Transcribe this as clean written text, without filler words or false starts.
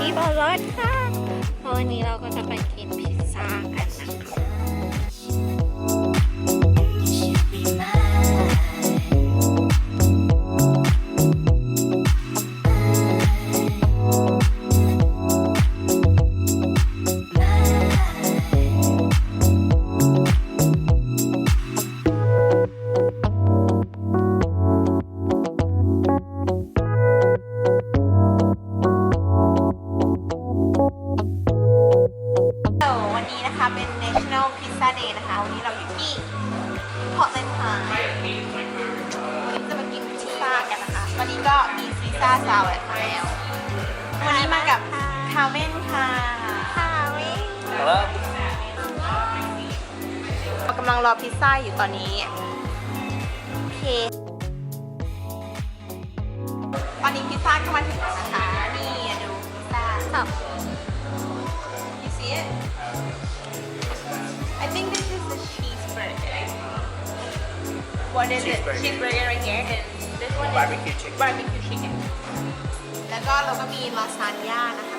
ที่บรถค่ะเพราะวันนี้เราก็จะไปกินพิซซ่ากันนะคะเป็น National Pizza Day นะคะวันนี้เราอยู่ที่พอร์ตแลนด์ค่ะวันนี้จะมากินพิซซ่ากันนะคะวันนี้ก็มีพิซซ่าซาวด์มาแล้ววันนี้มากับคาเว่นค่ะคาเว่นเรากำลังรอพิซซ่าอยู่ตอนนี้โอเคตอนนี้พิซซ่าก็มาถึงแล้วนะคะนี่ดูพิซซ่าครับ You see it I think this is the cheeseburger. What is it? Cheeseburger right here, and this one is barbecue chicken. Barbecue chicken. แล้วก็เราก็มีลาซานญ่านะคะ